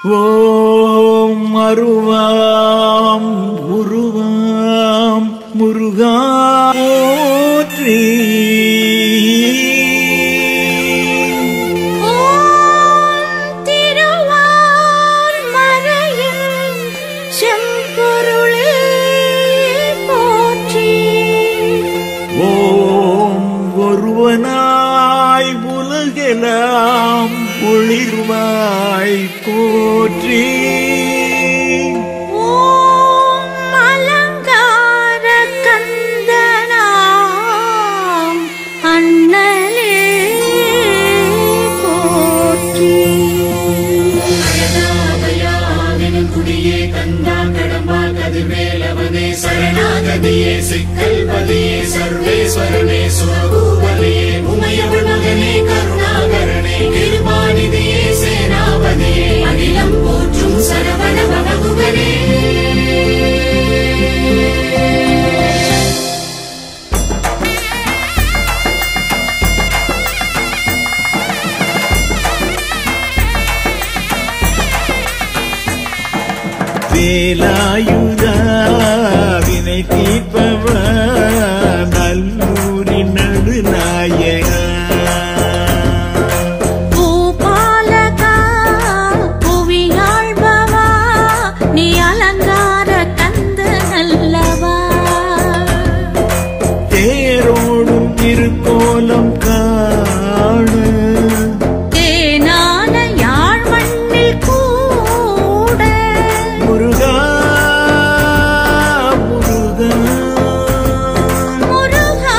ஓம் அருவாம் உருவாம் முருகா போற்றி. ஒருவனாய் உலகெல்லாம் ஒளிர்வாய் போற்றி. ஓம் அலங்கார கந்தனாம் அண்ணலே போற்றி. குடியே கந்தா கடம்பா கதிர்வேலவனே சரணாகதியே சிக்கல்பதியே சர்வேஸ்வரனே சுரபூபதியே உமையவள் மகனே கருணாகரனே கிருபாநிதியே சேனாபதியே அகிலம் போற்றும் சரவண பவகுகனே. வேலாயுதா வினை தீர்ப்பவன் நல்லூரின் நடுநாயகா. பூபாலகா புவியாழ்பவா நீ அலங்கார கந்தனல்லவா. தேரோடும் திருக்கோலம் காணு தேனான யாழ் மண்ணில் கூட முருகா முருகா முருகா.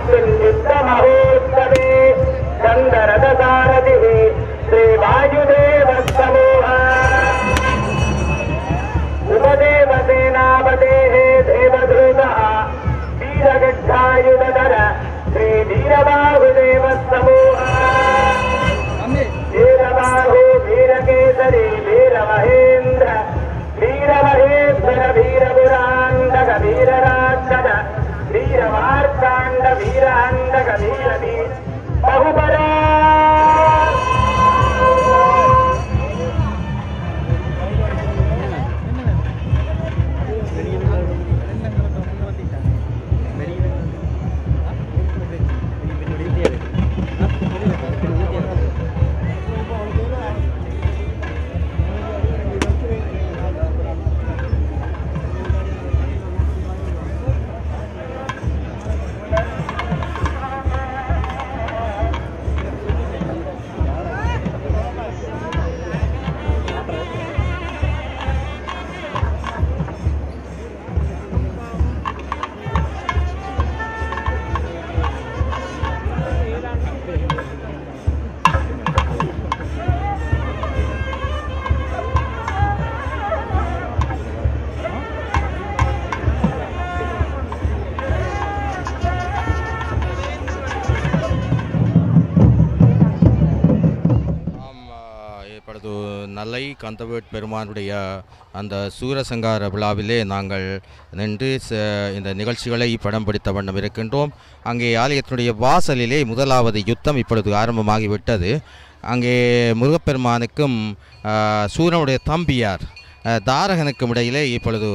अस्मिन् युद्धमहोत्सवे चन्दरथसारथिः श्रीवायुदेवसमूहः उपदेवसेनापतेः देवधृतः वीरगच्छायुधर श्रीवीरबाहुदेवसमूहः वीरबाहु वीरकेसरी वीरमहेन्द्र वीरमहेश्वर वीरपुराण्डक वीरराक्षस वीरमार्ताण्ड वीराण्डक वीरवी बहुपरा நல்லை கந்தவேட் பெருமானுடைய அந்த சூரசங்கார விழாவிலே நாங்கள் நின்று இந்த நிகழ்ச்சிகளை படம் பிடித்த வண்ணம் இருக்கின்றோம். அங்கே ஆலயத்தினுடைய வாசலிலே முதலாவது யுத்தம் இப்பொழுது ஆரம்பமாகிவிட்டது. அங்கே முருகப்பெருமானுக்கும் சூரனுடைய தம்பியார் தாரகனுக்கும் இடையிலே இப்பொழுது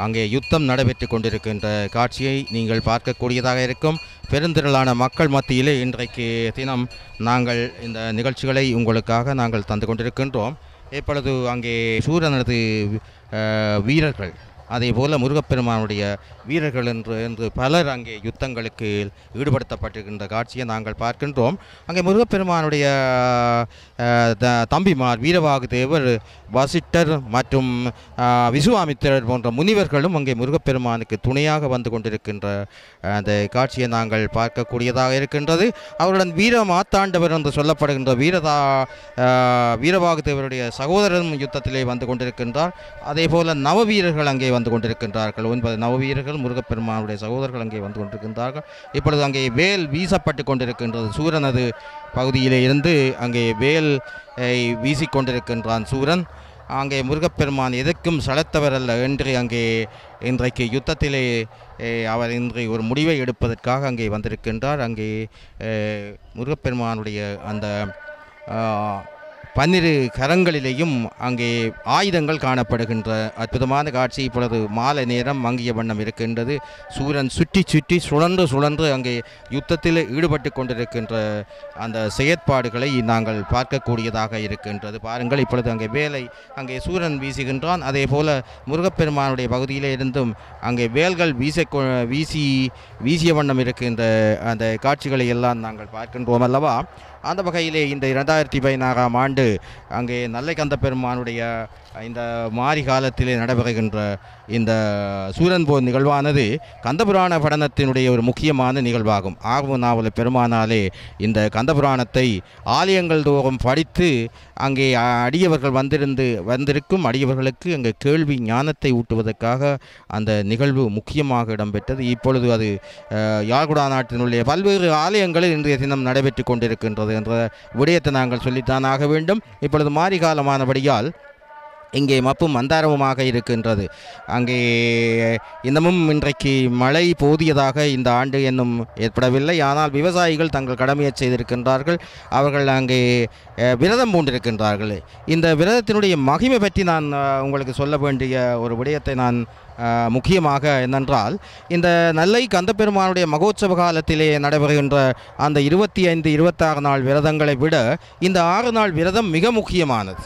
அங்கே யுத்தம் நடைபெற்று கொண்டிருக்கின்ற காட்சியை நீங்கள் பார்க்கக்கூடியதாக இருக்கும். பெருந்திரளான மக்கள் மத்தியிலே இன்றைக்கு தினம் நாங்கள் இந்த நிகழ்ச்சிகளை உங்களுக்காக நாங்கள் தந்து கொண்டிருக்கின்றோம். இப்பொழுது அங்கே சூரனது வீரர்கள் அதே போல் முருகப்பெருமானுடைய வீரர்கள் என்று பலர் அங்கே யுத்தங்களுக்கு ஈடுபடுத்தப்பட்டிருக்கின்ற காட்சியை நாங்கள் பார்க்கின்றோம். அங்கே முருகப்பெருமானுடைய தம்பிமார் வீரவாகு தேவர், வசிட்டர் மற்றும் விசுவாமித்திரர் போன்ற முனிவர்களும் அங்கே முருகப்பெருமானுக்கு துணையாக வந்து கொண்டிருக்கின்ற அந்த காட்சியை நாங்கள் பார்க்கக்கூடியதாக இருக்கின்றது. அவருடன் வீர மாத்தாண்டவர் என்று சொல்லப்படுகின்ற வீரவாகு தேவருடைய சகோதரன் யுத்தத்திலே வந்து கொண்டிருக்கின்றார். அதே போல் நவவீரர்கள் அங்கே வந்து கொண்டிருக்கின்றார்கள். 9 நவவீரர்கள் முருகப்பெருமானுடைய சகோதரர்கள் அங்கே வந்து கொண்டிருக்கின்றார்கள். இப்பொழுது அங்கே வேல் வீசப்பட்டு கொண்டிருக்கின்றது. சூரனது பகுதியிலே இருந்து அங்கே வேல் வீசிக்கொண்டிருக்கின்றான் சூரன். அங்கே முருகப்பெருமான் எதற்கும் சளைத்தவர் அல்ல என்று அங்கே இன்றைக்கு யுத்தத்திலே அவர் இன்று ஒரு முடிவை எடுப்பதற்காக அங்கே வந்திருக்கின்றார். அங்கே முருகப்பெருமானுடைய அந்த 12 கரங்களிலேயும் அங்கே ஆயுதங்கள் காணப்படுகின்ற அற்புதமான காட்சி இப்பொழுது மாலை நேரம் மங்கிய வண்ணம் இருக்கின்றது. சூரன் சுற்றி சுற்றி சுழன்று அங்கே யுத்தத்தில் ஈடுபட்டு கொண்டிருக்கின்ற அந்த செயற்பாடுகளை நாங்கள் பார்க்கக்கூடியதாக இருக்கின்றது. பாருங்கள், இப்பொழுது அங்கே வேலை அங்கே சூரன் வீசுகின்றான். அதே போல் முருகப்பெருமானுடைய பகுதியிலே இருந்தும் அங்கே வேல்கள் வீசிய வண்ணம் இருக்கின்ற அந்த காட்சிகளை எல்லாம் நாங்கள் பார்க்கின்றோம் அல்லவா. அந்த வகையிலே இந்த 2016ஆம் ஆண்டு அங்கே நல்லை கந்த பெருமானுடைய இந்த மாரி காலத்திலே நடைபெறுகின்ற இந்த சூரன் போர் நிகழ்வானது கந்தபுராண படனத்தினுடைய ஒரு முக்கியமான நிகழ்வாகும். ஆகம நாவல பெருமானாலே இந்த கந்தபுராணத்தை ஆலயங்கள் தோறும் படித்து அங்கே அடியவர்கள் வந்திருக்கும் அடியவர்களுக்கு அங்கே கேள்வி ஞானத்தை ஊட்டுவதற்காக அந்த நிகழ்வு முக்கியமாக இடம்பெற்றது. இப்பொழுது அது யாழ்குடா நாட்டினுடைய பல்வேறு ஆலயங்களில் இன்றைய தினம் நடைபெற்று கொண்டிருக்கின்றது என்ற விடயத்தை நாங்கள் சொல்லித்தான் ஆக வேண்டும். இப்பொழுது மாரி காலமானபடியால் இங்கே மப்பும் மந்தாரமுமாக இருக்கின்றது. அங்கே இன்னமும் இன்றைக்கு மழை போதியதாக இந்த ஆண்டு என்னும் ஏற்படவில்லை. ஆனால் விவசாயிகள் தங்கள் கடமையை செய்திருக்கின்றார்கள். அவர்கள் அங்கே விரதம் பூண்டிருக்கின்றார்கள். இந்த விரதத்தினுடைய மகிமை பற்றி நான் உங்களுக்கு சொல்ல வேண்டிய ஒரு விடயத்தை நான் முக்கியமாக என்னென்றால், இந்த நல்லை கந்தப்பெருமானுடைய மகோத்சவ காலத்திலே நடைபெறுகின்ற அந்த 25-26 நாள் விரதங்களை விட இந்த 6 நாள் விரதம் மிக முக்கியமானது.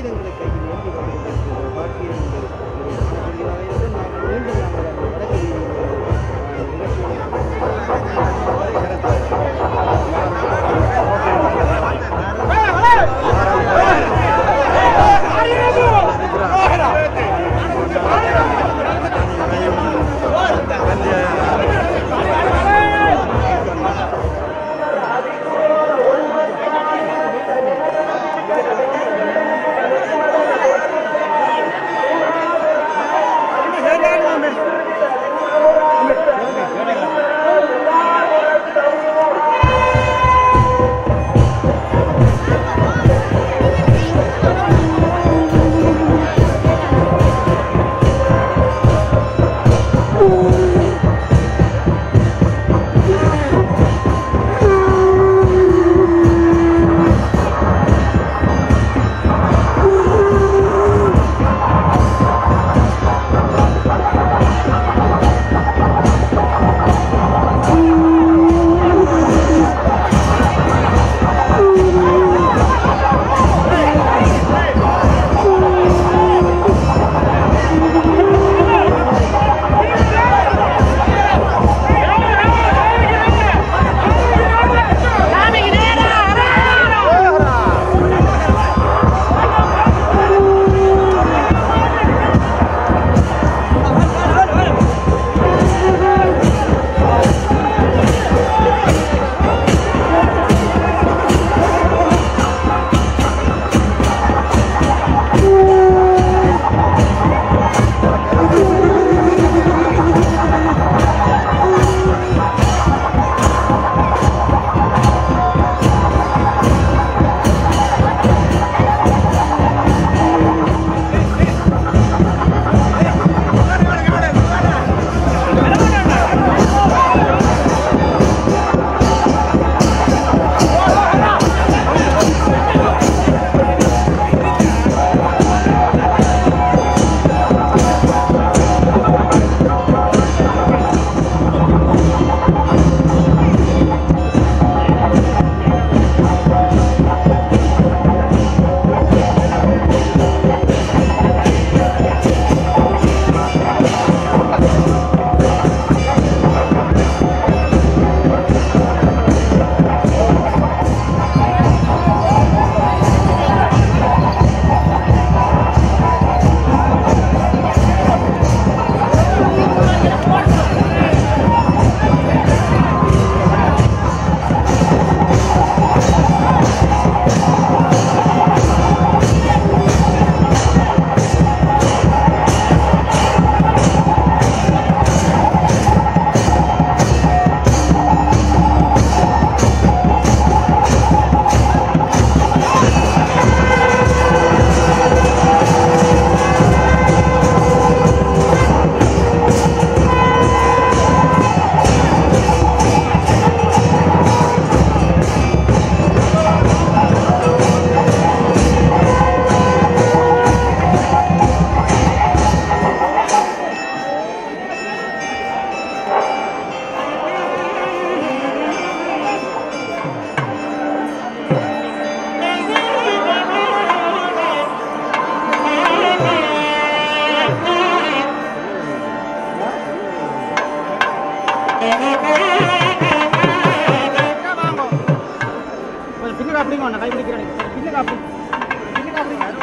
ஆயுதங்களை கையில் ஏந்தி கொண்டிருக்கிற காட்சியை மீண்டும் நாங்கள் வடக்கு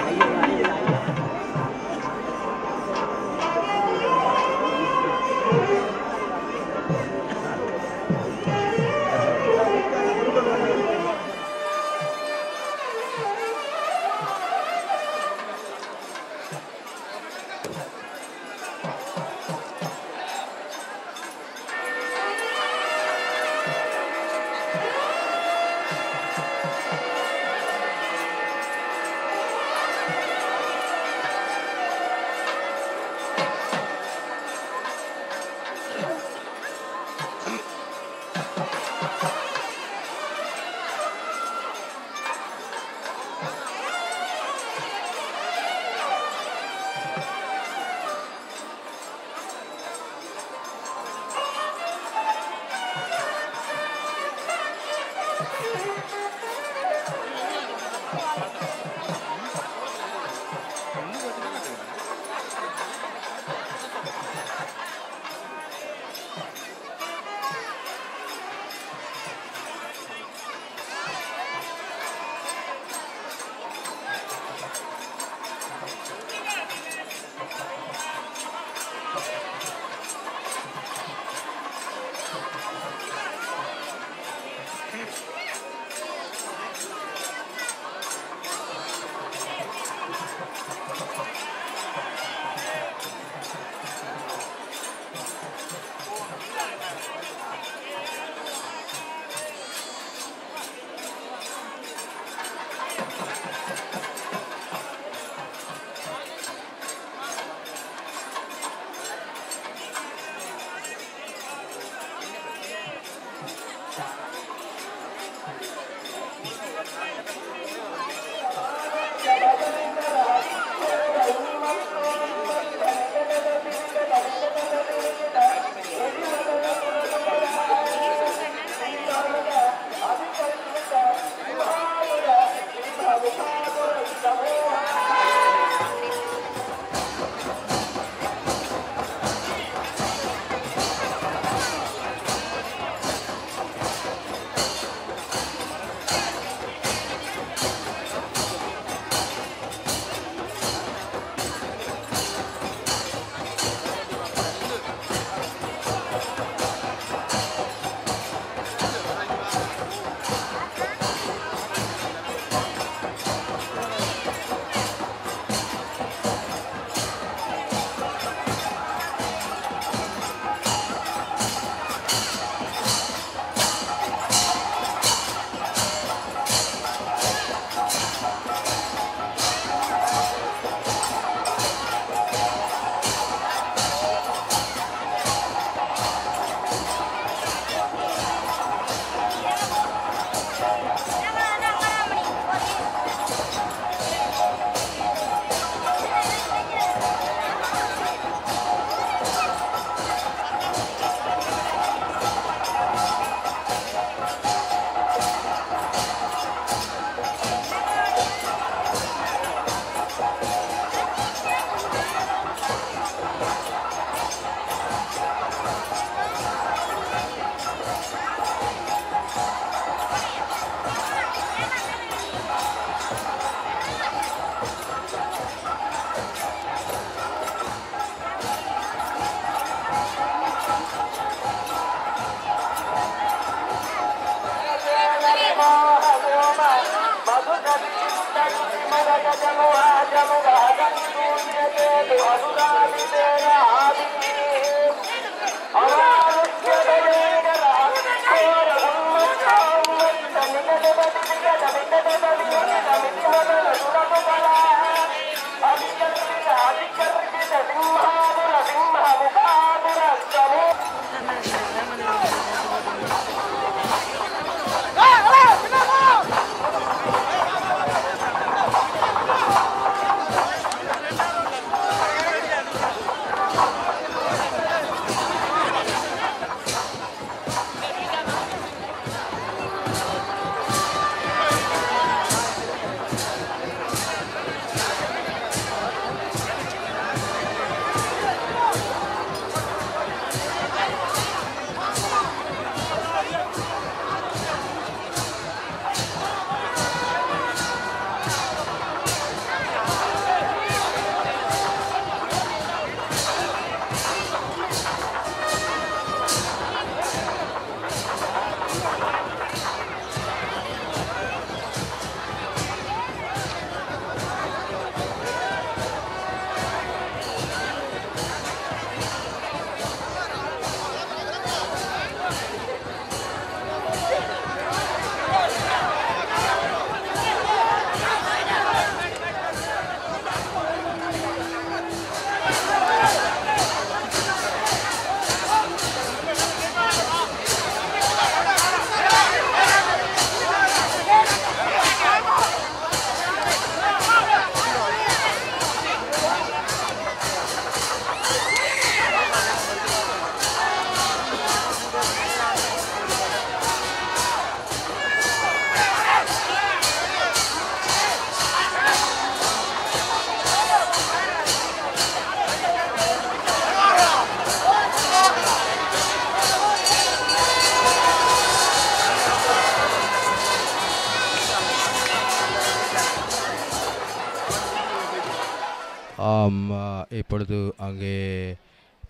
இப்பொழுது அங்கே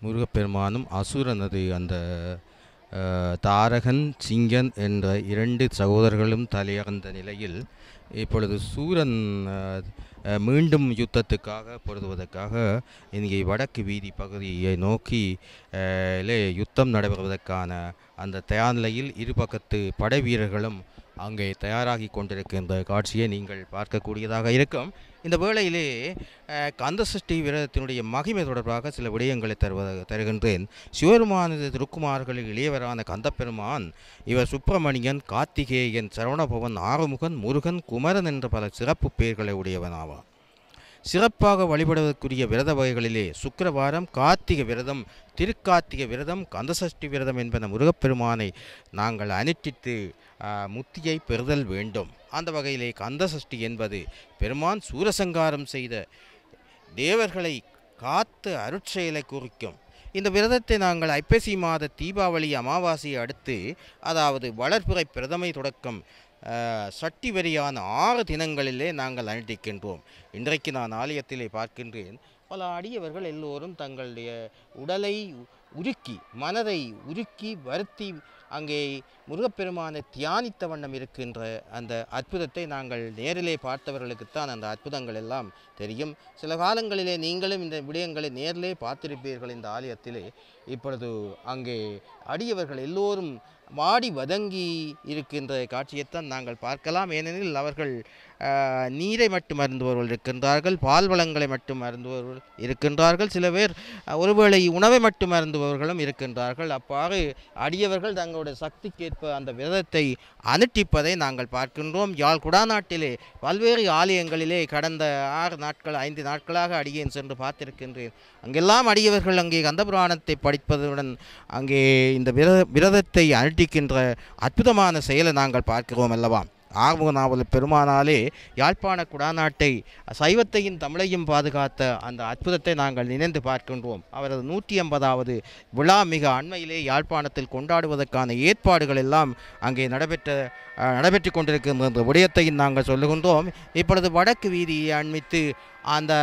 முருகப்பெருமானும் அசுரனது அந்த தாரகன் சிங்கன் என்ற 2 சகோதரர்களும் தலையறந்த நிலையில் இப்பொழுது சூரன் மீண்டும் யுத்தத்துக்காக பொருதுவதற்காக இங்கே வடக்கு வீதி பகுதியை நோக்கி யுத்தம் நடைபெறுவதற்கான அந்த தயார் நிலையில் இரு பக்கத்து படை வீரர்களும் அங்கே தயாராகி கொண்டிருக்கின்ற காட்சியை நீங்கள் பார்க்கக்கூடியதாக இருக்கும். இந்த வேளையிலே கந்தசஷ்டி விரதத்தினுடைய மகிமை தொடர்பாக சில விடயங்களை தருகின்றேன். சிவபெருமானது திருக்குமார்களில் இளையவரான கந்தப்பெருமான் இவர் சுப்பிரமணியன், கார்த்திகேயன், சரவணபவன், ஆறுமுகன், முருகன், குமரன் என்ற பல சிறப்பு பெயர்களை உடையவனாவான். சிறப்பாக வழிபடுவதற்குரிய விரத வகைகளிலே சுக்கிரவாரம், கார்த்திகை விரதம், திருக்கார்த்திகை விரதம், கந்தசஷ்டி விரதம் என்பன முருகப்பெருமானை நாங்கள் அனுஷ்டித்து முத்தியை பெறுதல் வேண்டும். அந்த வகையிலே கந்தசஷ்டி என்பது பெருமான் சூரசங்காரம் செய்த தேவர்களை காத்து அருட்செயலை குறிக்கும். இந்த விரதத்தை நாங்கள் ஐப்பசி மாத தீபாவளி அமாவாசையை அடுத்து, அதாவது வளர்பிறை பிரதமை தொடக்கம் சட்டி வரியான 6 தினங்களிலே நாங்கள் அனுஷ்டிக்கின்றோம். இன்றைக்கு நான் ஆலயத்திலே பார்க்கின்றேன், பல அடியவர்கள் எல்லோரும் தங்களுடைய உடலை உருக்கி, மனதை உருக்கி வருத்தி அங்கே முருகப்பெருமானை தியானித்த வண்ணம் இருக்கின்ற அந்த அற்புதத்தை நாங்கள் நேரிலே பார்த்தவர்களுக்குத்தான் அந்த அற்புதங்கள் எல்லாம் தெரியும். சில காலங்களிலே நீங்களும் இந்த விடயங்களை நேரிலே பார்த்திருப்பீர்கள். இந்த ஆலயத்திலே இப்பொழுது அங்கே அடியவர்கள் எல்லோரும் வாடி வதங்கி இருக்கின்ற காட்சியைத்தான் நாங்கள் பார்க்கலாம். ஏனெனில் அவர்கள் நீரை மட்டும் அருந்துபவர்கள் இருக்கின்றார்கள், பால் வளங்களை மட்டும் அருந்துபவர்கள் இருக்கின்றார்கள், சில பேர் ஒருவேளை உணவை மட்டும் அருந்துபவர்களும் இருக்கின்றார்கள். அவ்வாறு அடியவர்கள் தங்களுடைய சக்திக்கேற்ப அந்த விரதத்தை அனுஷ்டிப்பதை நாங்கள் பார்க்கின்றோம். யாழ் குடாநாட்டிலே பல்வேறு ஆலயங்களிலே கடந்த 5 நாட்களாக அடியேன் சென்று பார்த்திருக்கின்றேன். அங்கெல்லாம் அடியவர்கள் அங்கே கந்தபுராணத்தை படிப்பதுடன் அங்கே இந்த விரதத்தை அனுஷ்டிக்கின்ற அற்புதமான செயலை நாங்கள் பார்க்கிறோம் அல்லவா. ஆறுமுகநாவல் பெருமானாலே யாழ்ப்பாண குடாநாட்டை, சைவத்தையும் தமிழையும் பாதுகாத்த அந்த அற்புதத்தை நாங்கள் நினைந்து பார்க்கின்றோம். அவரது 150வது விழா மிக அண்மையிலே யாழ்ப்பாணத்தில் கொண்டாடுவதற்கான ஏற்பாடுகள் எல்லாம் அங்கே நடைபெற்று கொண்டிருக்கின்ற விடயத்தையும் நாங்கள் சொல்லுகின்றோம். இப்பொழுது வடக்கு வீதியை அண்மித்து அந்த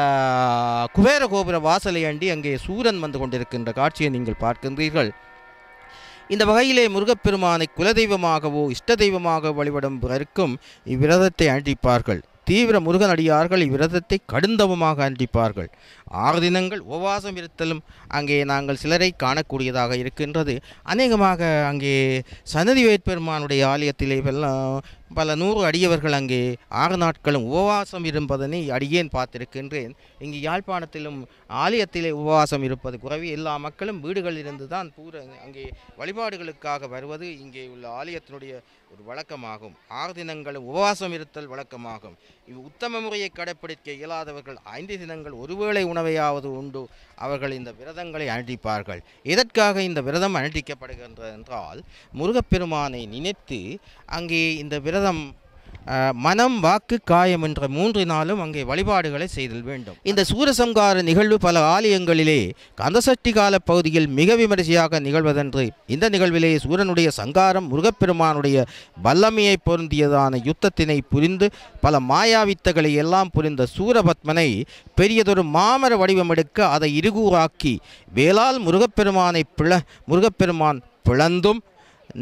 குபேர கோபுர வாசலை அண்டி அங்கே சூரன் வந்து கொண்டிருக்கின்ற காட்சியை நீங்கள் பார்க்கின்றீர்கள். இந்த வகையிலே முருகப்பெருமானை குலதெய்வமாகவோ இஷ்ட தெய்வமாக வழிபடும் பிறருக்கும் இவ்விரதத்தை அனுஷ்டிப்பார்கள். தீவிர முருகனடியார்கள் இவ்விரதத்தை கடுந்தவமாக அனுஷ்டிப்பார்கள். 6 தினங்கள் உபவாசம் இருத்தலும் அங்கே நாங்கள் சிலரை காணக்கூடியதாக இருக்கின்றது. அநேகமாக அங்கே சன்னதி வேட்பெருமானுடைய ஆலயத்திலே பல 100 அடியவர்கள் அங்கே 6 நாட்களும் உபவாசம் இருப்பதனை அடியேன் பார்த்திருக்கின்றேன். இங்கு யாழ்ப்பாணத்திலும் ஆலயத்திலே உபவாசம் இருப்பது குறைவு. எல்லா மக்களும் வீடுகளிலிருந்து தான் அங்கே வழிபாடுகளுக்காக வருவது இங்கே உள்ள ஆலயத்தினுடைய ஒரு வழக்கமாகும். 6 தினங்களும் உபவாசம் இருத்தல் வழக்கமாகும். உத்தம முறையை கடைப்பிடிக்க இயலாதவர்கள் 5 தினங்கள் ஒருவேளை உணவையாவது உண்டு அவர்கள் இந்த விரதங்களை அனுஷ்டிப்பார்கள். எதற்காக இந்த விரதம் அனுஷ்டிக்கப்படுகின்றது என்றால், முருகப்பெருமானை நினைத்து அங்கே இந்த விரதம் மனம் வாக்கு காயம் என்ற 3 நாளும் அங்கே வழிபாடுகளை செய்தல் வேண்டும். இந்த சூரசம்கார நிகழ்வு பல ஆலயங்களிலே கந்தசஷ்டி கால பகுதியில் மிக விமரிசையாக நிகழ்வதென்று இந்த நிகழ்விலே சூரனுடைய சங்காரம் முருகப்பெருமானுடைய வல்லமையை பொருந்தியதான யுத்தத்தினை புரிந்து பல மாயாவித்தகளை எல்லாம் புரிந்த சூரபத்மனை பெரியதொரு மாமர வடிவமெடுக்க அதை இருகூறாக்கி வேளால் முருகப்பெருமான் பிளந்தும்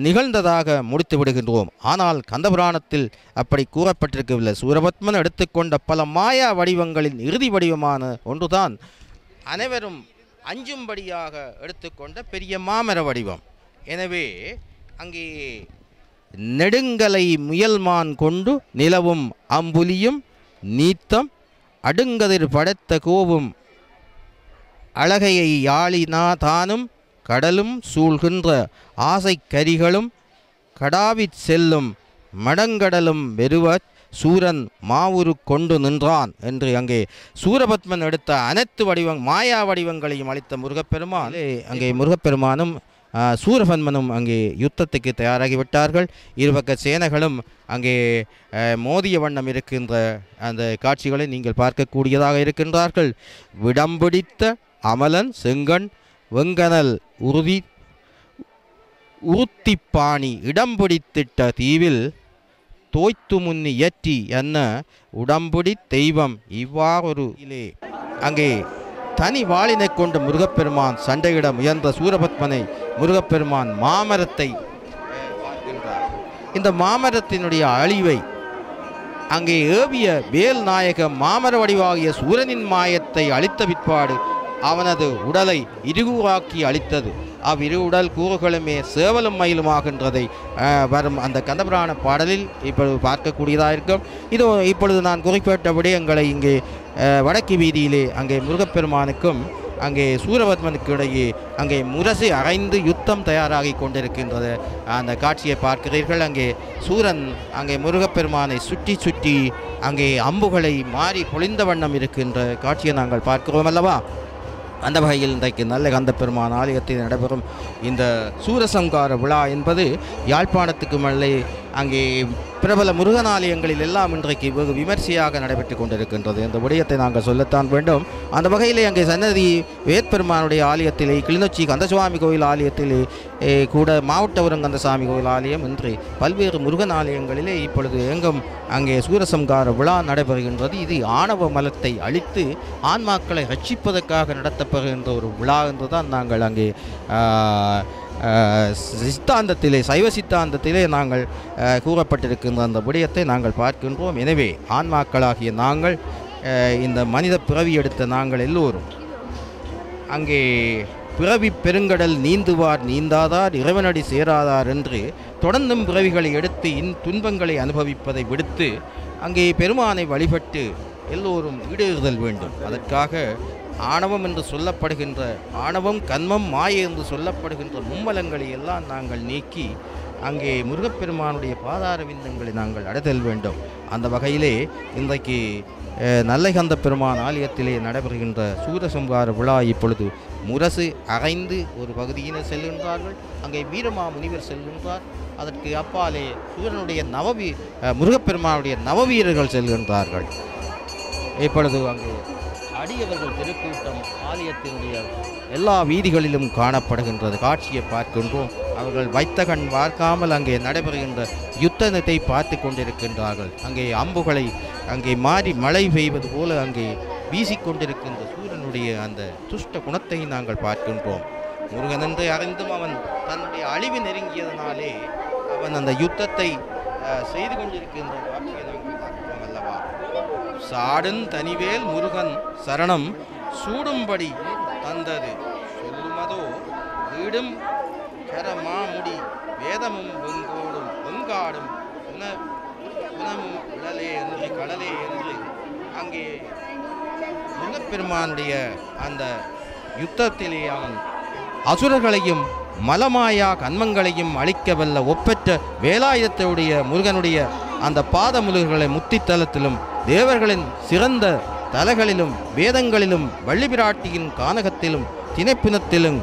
நிகழ்ந்ததாக முடித்து விடுகின்றோம். ஆனால் கந்தபுராணத்தில் அப்படி கூறப்பட்டிருக்கவில்லை. சூரபத்மன் எடுத்துக்கொண்ட பல மாயா வடிவங்களின் இறுதி வடிவமான ஒன்றுதான் அனைவரும் அஞ்சும்படியாக எடுத்துக்கொண்ட பெரிய மாமர வடிவம். எனவே அங்கே நெடுங்கலை முயல்மான் கொண்டு நிலவும் அம்புலியும் நீத்தம் அடுங்கதிர் படைத்த கோவும் அழகையை யாழினா தானும் கடலும் சூழ்கின்ற ஆசை கரிகளும் கடாவிற் செல்லும் மடங்கடலும் வெறுவ சூரன் மாவுரு கொண்டு நின்றான் என்று அங்கே சூரபத்மன் எடுத்த அனைத்து மாயா வடிவங்களையும் அளித்த முருகப்பெருமான் அங்கே முருகப்பெருமானும் சூரபத்மனும் அங்கே யுத்தத்துக்கு தயாராகிவிட்டார்கள். இருபக்க சேனைகளும் அங்கே மோதிய வண்ணம் இருக்கின்ற அந்த காட்சிகளை நீங்கள் பார்க்கக்கூடியதாக இருக்கின்றார்கள். விடம்பிடித்த அமலன் செங்கண் வெங்கனல் உறுத்திப்பாணி இடம்பிடித்திட்ட தீவில் தோய்த்து முன்னி இயற்றி என்ன உடம்புடி தெய்வம் இவ்வாறொரு அங்கே தனி வாளினை கொண்டு முருகப்பெருமான் சண்டையிட முயன்ற சூரபத்மனை முருகப்பெருமான் மாமரத்தை பார்க்கின்றார். இந்த மாமரத்தினுடைய அழிவை அங்கே ஏவிய வேல் நாயக மாமர வடிவாகிய சூரனின் மாயத்தை அழித்த பிற்பாடு அவனது உடலை இருகூறாக்கி அளித்தது. அவ்விரு உடல் கூறுகளுமே சேவலும் மயிலுமாகின்றதை வரும் அந்த கந்தபுராண பாடலில் இப்பொழுது பார்க்கக்கூடியதாக இருக்கும். இதோ இப்பொழுது நான் குறிப்பிட்டபடி எங்களை இங்கே வடக்கு வீதியிலே அங்கே முருகப்பெருமானுக்கும் அங்கே சூரபத்மனுக்கு இடையே அங்கே முரசு அரைந்து யுத்தம் தயாராகி கொண்டிருக்கின்றது. அந்த காட்சியை பார்க்கிறீர்கள். அங்கே சூரன் அங்கே முருகப்பெருமானை சுற்றி சுற்றி அங்கே அம்புகளை மாறி பொழிந்த வண்ணம் இருக்கின்ற காட்சியை நாங்கள் பார்க்கிறோம் அல்லவா. அந்த வகையில் இன்றைக்கு நல்ல கந்தபெருமான் ஆலயத்தில் நடைபெறும் இந்த சூரசம்கார விழா என்பது யாழ்ப்பாணத்துக்கு மேலே அங்கே பிரபல முருகன் ஆலயங்களில் எல்லாம் இன்றைக்கு வெகு விமர்சையாக நடைபெற்று கொண்டிருக்கின்றது. இந்த விடயத்தை நாங்கள் சொல்லத்தான் வேண்டும். அந்த வகையிலே அங்கே சன்னதி வேட்பெருமானுடைய ஆலயத்திலே கிளிநொச்சி கந்தசுவாமி கோயில் ஆலயத்திலே கூட மாவட்டபுரம் கந்தசாமி கோயில் ஆலயம் இன்று பல்வேறு முருகன் ஆலயங்களிலே இப்பொழுது எங்கும் அங்கே சூரசம்கார விழா நடைபெறுகின்றது. இது ஆணவ மலத்தை அழித்து ஆன்மாக்களை ரட்சிப்பதற்காக நடத்தப்படுகின்ற ஒரு விழா என்றுதான் நாங்கள் அங்கே சித்தாந்தத்திலே சைவ சித்தாந்தத்திலே நாங்கள் கூறப்பட்டிருக்கின்ற அந்த விடயத்தை நாங்கள் பார்க்கின்றோம். எனவே ஆன்மாக்களாகிய நாங்கள் இந்த மனித பிறவி எடுத்த நாங்கள் எல்லோரும் அங்கே பிறவி பெருங்கடல் நீந்துவார் நீந்தாதார் இறைவனடி சேராதார் என்று தொடர்ந்தும் பிறவிகளை எடுத்து துன்பங்களை அனுபவிப்பதை விடுத்து அங்கே பெருமானை வழிபட்டு எல்லோரும் ஈடேறுதல் வேண்டும். அதற்காக ஆணவம் என்று சொல்லப்படுகின்ற ஆணவம் கன்மம் மாயை என்று சொல்லப்படுகின்ற மும்மலங்களை எல்லாம் நாங்கள் நீக்கி அங்கே முருகப்பெருமானுடைய பாதார விந்தங்களை நாங்கள் அடைதல் வேண்டும். அந்த வகையிலே இன்றைக்கு நல்லகந்த பெருமான் ஆலயத்திலே நடைபெறுகின்ற சூரசம்கார விழா இப்பொழுது முரசு அரைந்து ஒரு பகுதியினர் செல்கின்றார்கள். அங்கே வீரமா முனிவர் செல்கின்றார். அதற்கு அப்பாலே சூரனுடைய முருகப்பெருமானுடைய நவவீரர்கள் செல்கின்றார்கள். இப்பொழுது அங்கே அடியவர்கள் திருக்கூட்டம் ஆலயத்தினுடைய எல்லா வீதிகளிலும் காணப்படுகின்றது. காட்சியை பார்க்கின்றோம். அவர்கள் வைத்த கண் பார்க்காமல் அங்கே நடைபெறுகின்ற யுத்தத்தை பார்த்து கொண்டிருக்கின்றார்கள். அங்கே அம்புகளை அங்கே மாறி மழை பெய்வது போல அங்கே வீசிக்கொண்டிருக்கின்ற சூரனுடைய அந்த துஷ்ட குணத்தை நாங்கள் பார்க்கின்றோம். முருகன் என்று அறிந்தும் அவன் தன்னுடைய அழிவு நெருங்கியதனாலே அவன் அந்த யுத்தத்தை செய்து கொண்டிருக்கின்ற காட்சியை நாங்கள் பார்க்கிறோம் அல்லவா. சாடும் தனிவேல் முருகன் சரணம் சூடும்படி தந்தது சொல்லுமதோ வீடும் கரமாமுடி வேதமும் வெங்கோடும் வெங்காடும் உணமும் உடலே என்று கடலே என்று அங்கே முருகப்பெருமானுடைய அந்த யுத்தத்திலே அவன் அசுரர்களையும் மலமாயா கன்மங்களையும் அழிக்கவல்ல ஒப்பற்ற வேலாயுதத்துடைய முருகனுடைய அந்த பாதமுருகர்களை முத்தித்தலத்திலும் தேவர்களின் சிறந்த தலங்களிலும் வேதங்களிலும் வள்ளி பிராட்டியின் கானகத்திலும் திணைப்பினத்திலும்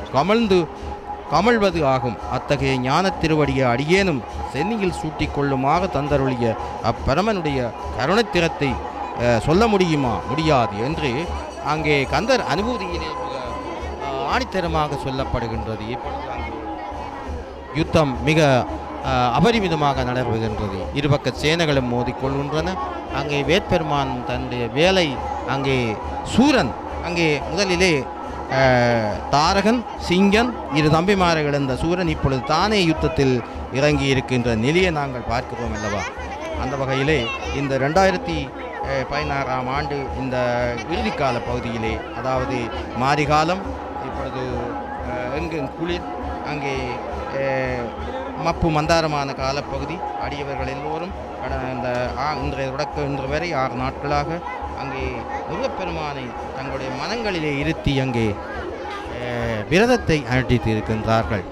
கமழ்வது ஆகும். அத்தகைய ஞான திருவடிய அடியேனும் சென்னியில் சூட்டிக் கொள்ளுமாக தந்தருளிய அப்பரமனுடைய கருணைத்திறத்தை சொல்ல முடியாது என்று அங்கே கந்தர் அனுபூதியிலே ஆணித்தரமாக சொல்லப்படுகின்றது. இப்பொழுது அங்கே யுத்தம் மிக அபரிமிதமாக நடைபெறுகின்றது. இருபக்க சேனைகளும் மோதிக்கொள்கின்றன. அங்கே வேட்பெருமான் தன்னுடைய வேலை அங்கே சூரன் அங்கே முதலிலே தாரகன் சிங்கன் இரு தம்பிமார்கள் இருந்த சூரன் இப்பொழுது தானே யுத்தத்தில் இறங்கி இருக்கின்ற நிலையை நாங்கள் பார்க்கிறோம் அல்லவா. அந்த வகையிலே இந்த 2016ஆம் ஆண்டு இந்த இறுதிக்கால பகுதியிலே, அதாவது மாரிகாலம், இப்பொழுது எங்கும் குளிர், அங்கே மப்பு மந்தாரமான காலப்பகுதி, அடியவர்கள் எல்லோரும் இன்று வரை 6 நாட்களாக அங்கே முருகப்பெருமானை தங்களுடைய மனங்களிலே இருத்தி அங்கே விரதத்தை அனுஷ்டித்து இருக்கின்றார்கள்.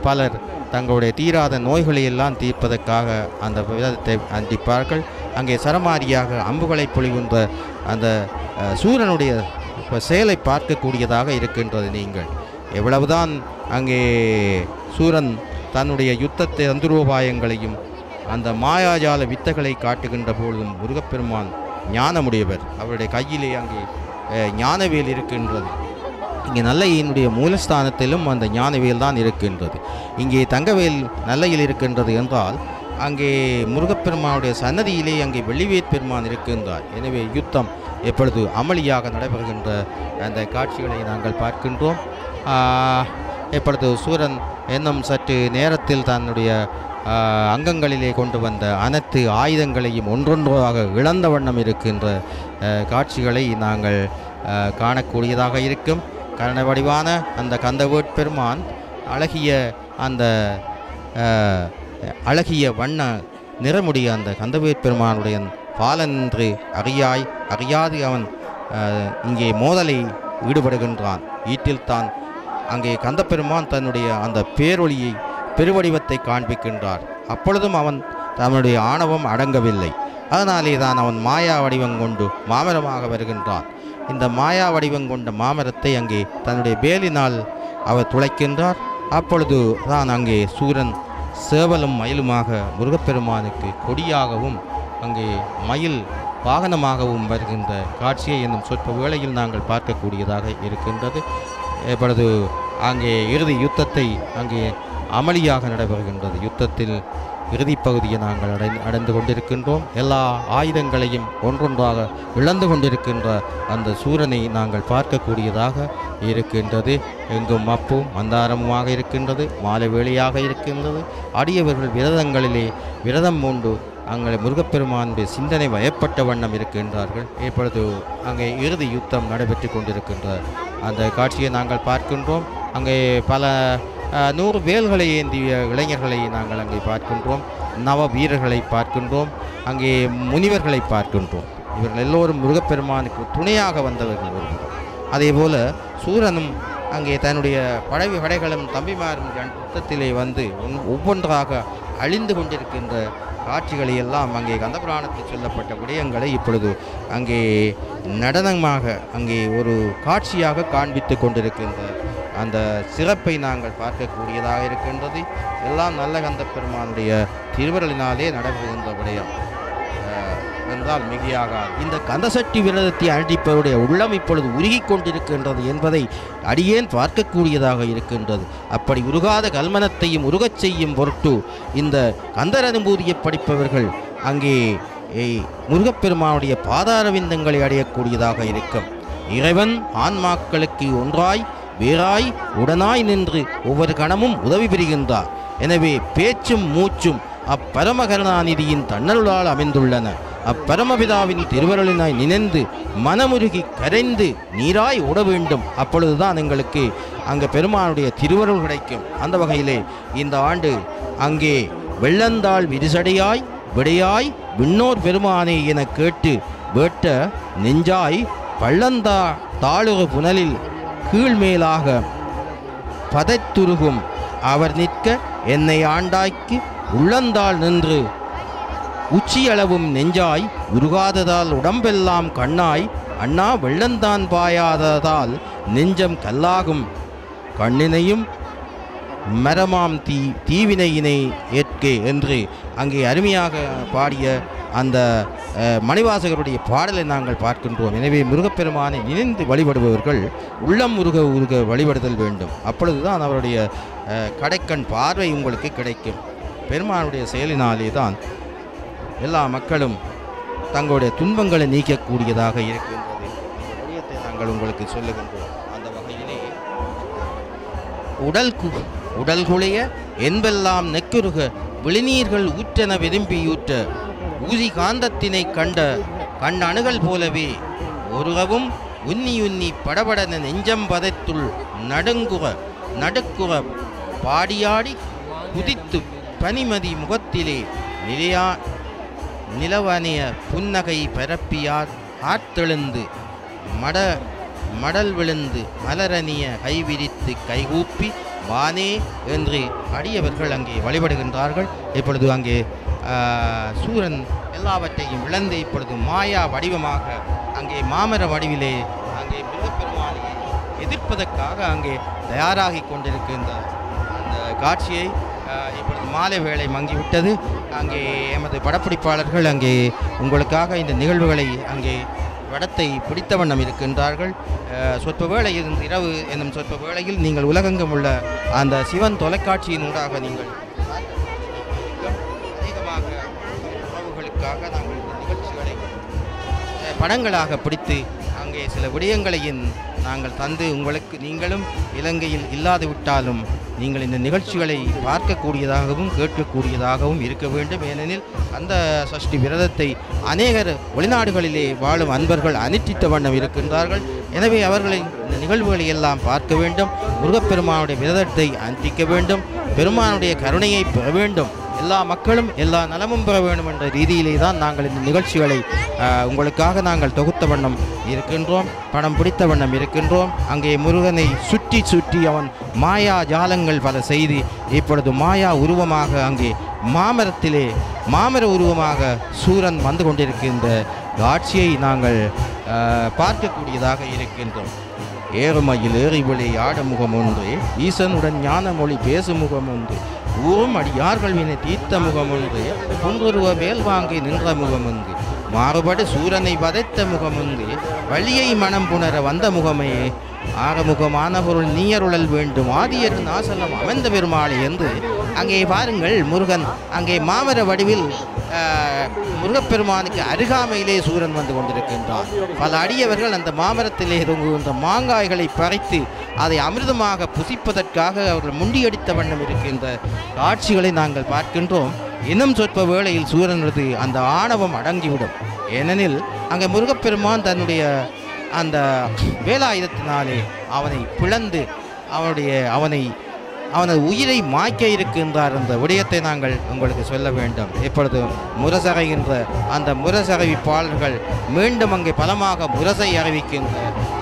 பலர் தங்களுடைய தீராத நோய்களை எல்லாம் தீர்ப்பதற்காக அந்த விரதத்தை அனுஷ்டிப்பார்கள். அங்கே சரமாரியாக அம்புகளை பொழிகின்ற அந்த சூரனுடைய செயலை பார்க்கக்கூடியதாக இருக்கின்றது. நீங்கள் எவ்வளவுதான் அங்கே சூரன் தன்னுடைய யுத்தத்தை தந்திரோபாயங்களையும் அந்த மாயாஜால வித்தைகளை காட்டுகின்ற பொழுதும் முருகப்பெருமான் ஞானமுடையவர். அவருடைய கையிலே அங்கே ஞானவேல் இருக்கின்றது. இங்கே நல்லையினுடைய மூலஸ்தானத்திலும் அந்த ஞானவேல் தான் இருக்கின்றது. இங்கே தங்கவேல் நல்லையில் இருக்கின்றது என்றால் அங்கே முருகப்பெருமானுடைய சன்னதியிலே அங்கே வெள்ளிவேற் பெருமான் இருக்கின்றார். எனவே யுத்தம் எப்பொழுது அமளியாக நடைபெறுகின்ற அந்த காட்சிகளை நாங்கள் பார்க்கின்றோம். எப்பொழுது சூரன் இன்னும் சற்று நேரத்தில் தன்னுடைய அங்கங்களிலே கொண்டு வந்த அனைத்து ஆயுதங்களையும் ஒன்றொன்றாக இழந்த வண்ணம் இருக்கின்ற காட்சிகளை நாங்கள் காணக்கூடியதாக இருக்கும். கருணை வடிவான அந்த கந்தவேட் பெருமான் அழகிய வண்ண நிறமுடைய அந்த கந்தவேட் பெருமானுடைய பாலன்று அறியாது அவன் இங்கே மோதலை ஈடுபடுகின்றான். ஈட்டில் தான் அங்கே கந்தப்பெருமான் தன்னுடைய அந்த பேரொளியை பெருவடிவத்தை காண்பிக்கின்றார். அப்பொழுதும் அவன் தன்னுடைய ஆணவம் அடங்கவில்லை. அதனாலே தான் அவன் மாயா வடிவம் கொண்டு மாமரமாக வருகின்றான். இந்த மாயா வடிவம் கொண்ட மாமரத்தை அங்கே தன்னுடைய வேலினால் அவர் துளைக்கின்றார். அப்பொழுது தான் அங்கே சூரன் சேவலும் மயிலுமாக முருகப்பெருமானுக்கு கொடியாகவும் அங்கே மயில் வாகனமாகவும் வருகின்ற காட்சியை என்னும் சொற்ப வேளையில் நாங்கள் பார்க்கக்கூடியதாக இருக்கின்றது. இப்பொழுது அங்கே இறுதி யுத்தத்தை அங்கே அமளியாக நடைபெறுகின்றது. யுத்தத்தில் இறுதிப்பகுதியை நாங்கள் அடைந்து கொண்டிருக்கின்றோம். எல்லா ஆயுதங்களையும் ஒன்றொன்றாக இழந்து கொண்டிருக்கின்ற அந்த சூரனை நாங்கள் பார்க்கக்கூடியதாக இருக்கின்றது. எங்கும் மப்பும் மந்தாரமுமாக இருக்கின்றது. மாலை வேளையாக இருக்கின்றது. அடியவர்கள் விரதங்களிலே விரதம் பூண்டு அங்கே முருகப்பெருமானுடைய சிந்தனை வயப்பட்ட வண்ணம் இருக்கின்றார்கள். இப்பொழுது அங்கே இறுதி யுத்தம் நடைபெற்று கொண்டிருக்கின்ற அந்த காட்சியை நாங்கள் பார்க்கின்றோம். அங்கே பல 100 வேல்களை ஏந்திய இளைஞர்களை நாங்கள் அங்கே பார்க்கின்றோம். நவ வீரர்களை பார்க்கின்றோம். அங்கே முனிவர்களை பார்க்கின்றோம். இவர்கள் எல்லோரும் முருகப்பெருமானுக்கு துணையாக வந்தவர்கள் வருகின்றோம். அதே போல சூரனும் அங்கே தன்னுடைய படைகளும் தம்பிமாரும் யுத்தத்திலே வந்து ஒவ்வொன்றாக அழிந்து கொண்டிருக்கின்ற காட்சிகளை எல்லாம் அங்கே கந்தபுராணத்தில் சொல்லப்பட்ட விடயங்களை இப்பொழுது அங்கே நடனமாக அங்கே ஒரு காட்சியாக காண்பித்து கொண்டிருக்கின்ற அந்த சிறப்பை நாங்கள் பார்க்கக்கூடியதாக இருக்கின்றது. எல்லாம் நல்ல கந்தப்பெருமானுடைய திருவருளினாலே நடைபெறுகின்ற விடயம் என்றால் மிகையாகாது. இந்த கந்தசட்டி விரதத்தை அனுஷ்டிப்பவருடைய உள்ளம் இப்பொழுது உருகி கொண்டிருக்கின்றது என்பதை அடியேன் பார்க்கக்கூடியதாக இருக்கின்றது. அப்படி உருகாத கல்மனத்தையும் உருகச் செய்யும் பொருட்டு இந்த கந்தர் அனுபூதியை படிப்பவர்கள் அங்கே முருகப்பெருமானுடைய பாதாரவிந்தங்களை அடையக்கூடியதாக இருக்கும். இறைவன் ஆன்மாக்களுக்கு ஒன்றாய் வேறாய் உடனாய் நின்று ஒவ்வொரு கணமும் உதவி பெறுகின்றார். எனவே பேச்சும் மூச்சும் அப்பரமகருணாநிதியின் தன்னருளால் அமைந்துள்ளன. அப்பரமபிதாவின் திருவருளினாய் நினைந்து மனமுருகி கரைந்து நீராய் ஓட வேண்டும். அப்பொழுதுதான் எங்களுக்கு அங்கே பெருமானுடைய திருவருள் கிடைக்கும். அந்த வகையிலே இந்த ஆண்டு அங்கே வெள்ளந்தாள் விரிசடையாய் விடையாய் விண்ணோர் பெருமானே என கேட்டு வேட்ட நெஞ்சாய் பள்ளந்தா தாளுறு புனலில் கீழ்மேலாக பதைத்துருகும் அவர் நிற்க என்னை ஆண்டாய்க்கு உள்ளந்தாள் நின்று உச்சியளவும் நெஞ்சாய் உருகாததால் உடம்பெல்லாம் கண்ணாய் அண்ணா வெள்ளந்தான் பாயாததால் நெஞ்சம் கல்லாகும் கண்ணினையும் மரமாம் தீவினையினை ஏற்கே என்று அங்கே அருமையாக பாடிய அந்த மணிவாசகருடைய பாடலை நாங்கள் பார்க்கின்றோம். எனவே முருகப்பெருமானை நினைந்து வழிபடுபவர்கள் உள்ளம் உருக வழிபடுதல் வேண்டும். அப்பொழுதுதான் அவருடைய கடைக்கண் பார்வை உங்களுக்கு கிடைக்கும். பெருமானுடைய செயலினாலே தான் எல்லா மக்களும் தங்களுடைய துன்பங்களை நீக்கக்கூடியதாக இருக்கின்றது. இந்த நாங்கள் உங்களுக்கு சொல்லுகின்றோம். அந்த வகையிலே உடல் குளைய என்பெல்லாம் நெக்குருக விழிநீர்கள் ஊற்றென விரும்பியூற்ற ஊசி காந்தத்தினை கண்ட அணுகள் போலவே ஒருகவும் உன்னி படபடன நெஞ்சம் பதைத்துள் நடுக்குற பாடியாடி குதித்து பனிமதி முகத்திலே நிலவனிய புன்னகை பரப்பியார் ஆற்றெழுந்து மடல் விழுந்து மலரணிய கைவிரித்து கைகூப்பி வானே என்று அடியவர்கள் அங்கே வழிபடுகின்றார்கள். இப்பொழுது அங்கே சூரன் எல்லாவற்றையும் இழந்து இப்பொழுது மாயா வடிவமாக அங்கே மாமர வடிவிலே அங்கே முருகப்பெருமானை எதிர்ப்பதற்காக அங்கே தயாராகி கொண்டிருக்கின்ற அந்த காட்சியை இப்பொழுது மாலை வேளை மங்கிவிட்டது. அங்கே எமது படப்பிடிப்பாளர்கள் அங்கே உங்களுக்காக இந்த நிகழ்வுகளை அங்கே படத்தை பிடித்த வண்ணம் இருக்கின்றார்கள். சொற்ப வேளையில் இரவு என்னும் சொற்ப வேளையில் நீங்கள் உலகெங்கும் உள்ள அந்த சிவன் தொலைக்காட்சியினூடாக நீங்கள் அதிகமாக உறவுகளுக்காக நாங்கள் இந்த நிகழ்ச்சிகளை படங்களாக பிடித்து அங்கே சில விடயங்களையும் நாங்கள் தந்து உங்களுக்கு நீங்களும் இலங்கையில் இல்லாது விட்டாலும் நீங்கள் இந்த நிகழ்ச்சிகளை பார்க்கக்கூடியதாகவும் கேட்கக்கூடியதாகவும் இருக்க வேண்டும். ஏனெனில் அந்த சஷ்டி விரதத்தை அநேகர் வெளிநாடுகளிலே வாழும் அன்பர்கள் அனுஷ்டித்த வண்ணம் இருக்கின்றார்கள். எனவே அவர்களை இந்த நிகழ்வுகளை எல்லாம் பார்க்க வேண்டும். முருகப்பெருமானுடைய விரதத்தை அனுஷ்டிக்க வேண்டும். பெருமானுடைய கருணையை பெற வேண்டும். எல்லா மக்களும் எல்லா நலமும் பெற வேண்டும் என்ற ரீதியிலே தான் நாங்கள் இந்த நிகழ்ச்சிகளை உங்களுக்காக நாங்கள் தொகுத்த வண்ணம் இருக்கின்றோம். படம் பிடித்த வண்ணம் இருக்கின்றோம். அங்கே முருகனை சுற்றி அவன் மாயா ஜாலங்கள் பல செய்து இப்பொழுது மாயா உருவமாக அங்கே மாமர உருவமாக சூரன் வந்து கொண்டிருக்கின்ற காட்சியை நாங்கள் பார்க்கக்கூடியதாக இருக்கின்றோம். ஏறுமையில் ஏறிவிளை ஆட முகம் ஒன்று ஈசனுடன் ஞான மொழி பேசும் முகம் ஒன்று ஊரும் அடியார்கள் வினை தீர்த்த முகம் ஒன்று குன்றுருவ வேல் வாங்கி நின்ற முகம் ஒன்று மாறுபடு சூரனை வதைத்த முகம் ஒன்று வழியை மனம் புணர வந்த முகமே ஆறுமுகமான பொருள் நீயருளல் வேண்டும் ஆதியர் நாசலம் அமைந்த பெருமாளை என்று அங்கே பாருங்கள். முருகன் அங்கே மாமர வடிவில் முருகப்பெருமானுக்கு அருகாமையிலே சூரன் வந்து கொண்டிருக்கின்றார். பல அடியவர்கள் அந்த மாமரத்திலே இருந்த மாங்காய்களை பறித்து அதை அமிர்தமாக புசிப்பதற்காக அவர்கள் முண்டியடித்த வண்ணம் இருக்கின்ற காட்சிகளை நாங்கள் பார்க்கின்றோம். இன்னும் சொற்ப வேளையில் சூரனது அந்த ஆணவம் அடங்கிவிடும். ஏனெனில் அங்கே முருகப்பெருமான் தன்னுடைய அந்த வேலாயுதத்தினாலே அவனை பிளந்து அவனது உயிரை மாய்க்க இருக்கின்றார் என்ற விடயத்தை நாங்கள் உங்களுக்கு சொல்ல வேண்டும். இப்பொழுது முரசறைகின்ற அந்த முரசறிவிப்பாளர்கள் மீண்டும் அங்கே பலமாக முரசை அறிவிக்கின்ற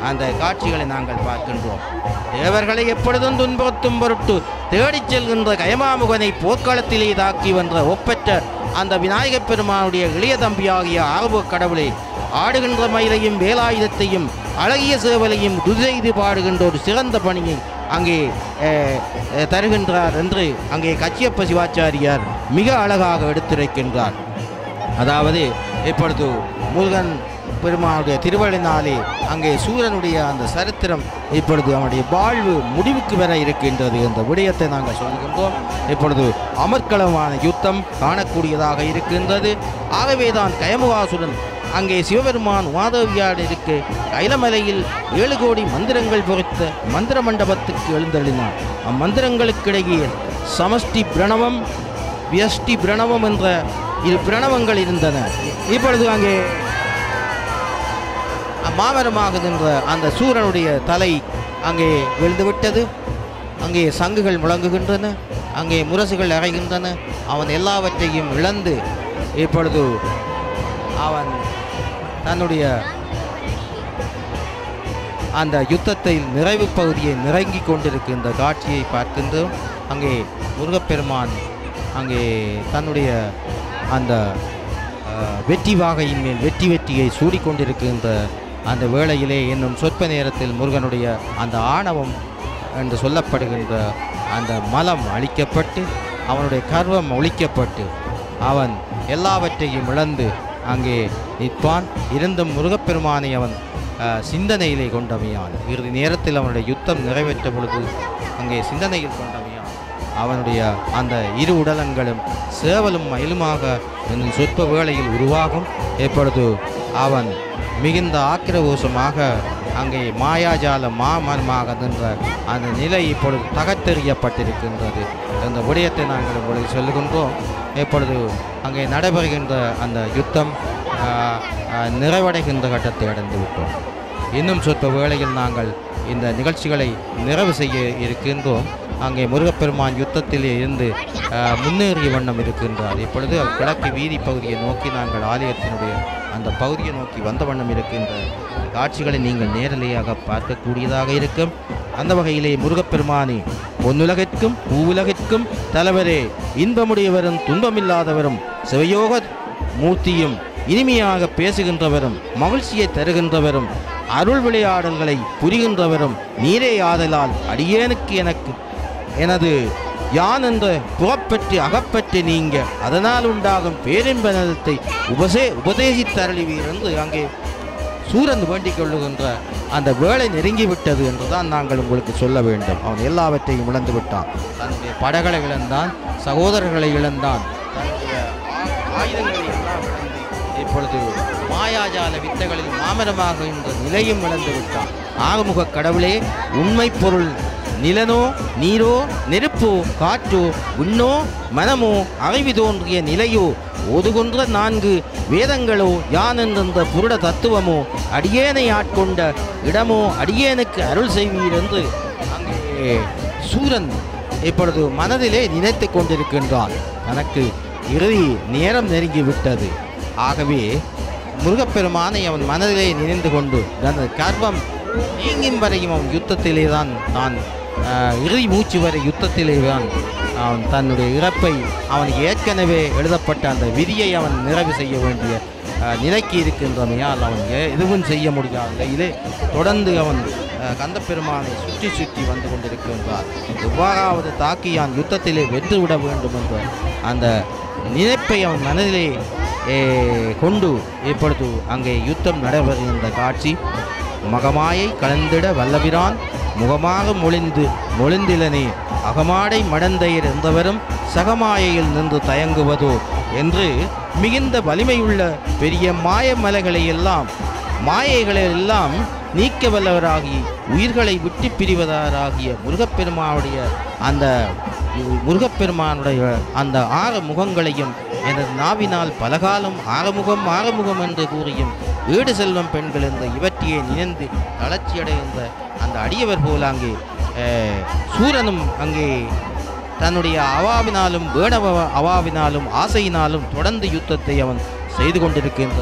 அந்த காட்சிகளை நாங்கள் பார்க்கின்றோம். தேவர்களை எப்பொழுதும் துன்புறுத்தும் பொருட்டு தேடிச் செல்கின்ற கயமாமுகனை போர்க்களத்திலே தாக்கி வென்ற ஒப்பற்ற அந்த விநாயகப் பெருமானுடைய இளைய தம்பியாகிய ஆர்வ கடவுளை ஆடுகின்ற மயிலையும் வேலாயுதத்தையும் அழகிய சேவலையும் துதிசெய்து பாடுகின்ற ஒரு சிறந்த பணியை அங்கே தருகின்றார் என்று அங்கே கச்சியப்ப சிவாச்சாரியார் மிக அழகாக எடுத்துரைக்கின்றார். அதாவது இப்பொழுது முருகன் பெருமானுடைய திருவள்ளினாலே அங்கே சூரனுடைய அந்த சரித்திரம் இப்பொழுது அவனுடைய வாழ்வு முடிவுக்கு வர இருக்கின்றது என்ற விடயத்தை நாங்கள் சொல்கின்றோம். இப்பொழுது அமர்க்களமான யுத்தம் காணக்கூடியதாக இருக்கின்றது. ஆகவேதான் கயமுகாசுரன் அங்கே சிவபெருமான் வாதவியாடு இருக்க கைலமலையில் 7 கோடி மந்திரங்கள் பொறித்த மந்திர மண்டபத்துக்கு எழுந்தள்ளினான். அம்மந்திரங்களுக்கிடையே சமஷ்டி பிரணவம் வியஷ்டி பிரணவம் என்ற இரு பிரணவங்கள் இருந்தன. இப்பொழுது அங்கே மாமரமாகுகின்ற அந்த சூரனுடைய தலை அங்கே விழுந்துவிட்டது. அங்கே சங்குகள் முழங்குகின்றன, அங்கே முரசுகள் அறைகின்றன. அவன் எல்லாவற்றையும் இழந்து இப்பொழுது அவன் தன்னுடைய அந்த யுத்தத்தில் நிறைவு பகுதியை நெருங்கி கொண்டிருக்கின்ற காட்சியை பார்க்கின்றோம். அங்கே முருகப்பெருமான் அங்கே தன்னுடைய அந்த வெற்றி வாகையின் மேல் வெற்றியை சூடிக்கொண்டிருக்கின்ற அந்த வேளையிலே இன்னும் சொற்ப நேரத்தில் முருகனுடைய அந்த ஆணவம் என்று சொல்லப்படுகின்ற அந்த மலம் அழிக்கப்பட்டு அவனுடைய கர்வம் ஒழிக்கப்பட்டு அவன் எல்லாவற்றையும் இழந்து அங்கே நிற்பான். இருந்தும் முருகப்பெருமானை அவன் சிந்தனையிலே கொண்டமையான். இறுதி நேரத்தில் அவனுடைய யுத்தம் நிறைவேற்ற பொழுது அங்கே சிந்தனையில் கொண்டமையான். அவனுடைய அந்த இரு உடலங்களும் சேவலும் மயிலுமாக என்னும் சொற்ப வேளையில் உருவாகும். எப்பொழுது அவன் மிகுந்த ஆக்கிரகோஷமாக அங்கே மாயாஜால மாமரமாக நின்ற அந்த நிலை இப்பொழுது தகர்த்தெறியப்பட்டிருக்கின்றது. அந்த விடயத்தை நாங்கள் இப்பொழுது சொல்லுகின்றோம். இப்பொழுது அங்கே நடைபெறுகின்ற அந்த யுத்தம் நிறைவடைகின்ற கட்டத்தை அடைந்து விட்டோம். இன்னும் சொற்ப வேளையில் நாங்கள் இந்த நிகழ்ச்சிகளை நிறைவு செய்ய இருக்கின்றோம். அங்கே முருகப்பெருமான் யுத்தத்திலே இருந்து முன்னேறிய வண்ணம் இருக்கின்றார். இப்பொழுது கிழக்கு வீதி பகுதியை நோக்கி நாங்கள் ஆலயத்தினுடைய அந்த பகுதியை நோக்கி வந்த வண்ணம் இருக்கின்ற காட்சிகளை நீங்கள் நேரலையாக பார்க்கக்கூடியதாக இருக்கும். அந்த வகையிலே முருகப்பெருமானே, பொன்னுலகிற்கும் பூவுலகிற்கும் தலைவரே, இன்பமுடையவரும் துன்பமில்லாதவரும் சிவயோக மூர்த்தியும் இனிமையாக பேசுகின்றவரும் மகிழ்ச்சியை தருகின்றவரும் அருள் விளையாடல்களை புரிகின்றவரும் நீரே ஆதலால் அடியேனுக்கு எனது யான் என்ற புறப்பற்றி அகப்பற்றி நீங்க அதனால் உண்டாகும் பேரின்ப நலத்தை உபதேசித்தருளிவீர் என்று அங்கே சூரன் வேண்டிக் கொள்ளுகின்ற அந்த வேலை நெருங்கிவிட்டது என்றுதான் நாங்கள் உங்களுக்கு சொல்ல வேண்டும். அவன் எல்லாவற்றையும் இழந்து விட்டான். தன்னுடைய படகளை இழந்தான், சகோதரர்களை இழந்தான், தன்னுடைய ஆயுதங்களை எல்லாம் இழந்து இப்பொழுது மாயாஜால வித்தைகளில் மாமரமாக இந்த நிலையும் இழந்து விட்டான். ஆறுமுக கடவுளே, உண்மை பொருள் நிலனோ நீரோ நெருப்போ காற்றோ விண்ணோ மனமோ அறிவு தோன்றிய நிலையோ ஓதுகொன்ற 4 வேதங்களோ யான் என்ற புருட தத்துவமோ அடியேனை ஆட்கொண்ட இடமோ அடியேனுக்கு அருள் செய்வீர் என்று அங்கே சூரன் இப்பொழுது மனதிலே நினைத்து கொண்டிருக்கின்றான். தனக்கு இறுதி நேரம் நெருங்கிவிட்டது. ஆகவே முருகப்பெருமானை அவன் மனதிலே நினைந்து கொண்டு தனது கர்வம் நீங்கும் வரையும் அவன் யுத்தத்திலே தான் இறுதி மூச்சு வரை யுத்தத்திலே தான் அவன் தன்னுடைய இறப்பை அவனுக்கு ஏற்கனவே எழுதப்பட்ட அந்த விதியை அவன் நிறைவு செய்ய வேண்டிய நிலைக்கு இருக்கின்றமையால் அவன் எதுவும் செய்ய முடியாத நிலையிலே தொடர்ந்து அவன் கந்தப்பெருமானை சுற்றி வந்து கொண்டிருக்கின்றார். எவ்வாறாவது தாக்கியான் யுத்தத்திலே வென்றுவிட வேண்டும் என்ற அந்த நினைப்பை அவன் மனதிலே கொண்டு இப்பொழுது அங்கே யுத்தம் நடைபெறுகின்ற காட்சி. மகமாயை கலந்திட வல்லபிரான் முகமாக மொழிந்திலனே அகமாடை மடந்தையர் என்றவரும் சகமாயையில் நின்று தயங்குவதோ என்று மிகுந்த வலிமையுள்ள பெரிய மாயைகளெல்லாம் நீக்க வல்லவராகி உயிர்களை விட்டு பிரிவதாராகிய முருகப்பெருமானுடைய அந்த 6 முகங்களையும் எனது நாவினால் பலகாலம் ஆறுமுகம் என்று கூறியும் வீடு செல்வம் பெண்கள் என்ற இவற்றையே நினைந்து தளர்ச்சியடைந்த அந்த அடியவர் போல அங்கே சூரனும் அங்கே தன்னுடைய அவாவினாலும் வேணவ அவாவினாலும் ஆசையினாலும் தொடர்ந்து யுத்தத்தை அவன் செய்து கொண்டிருக்கின்ற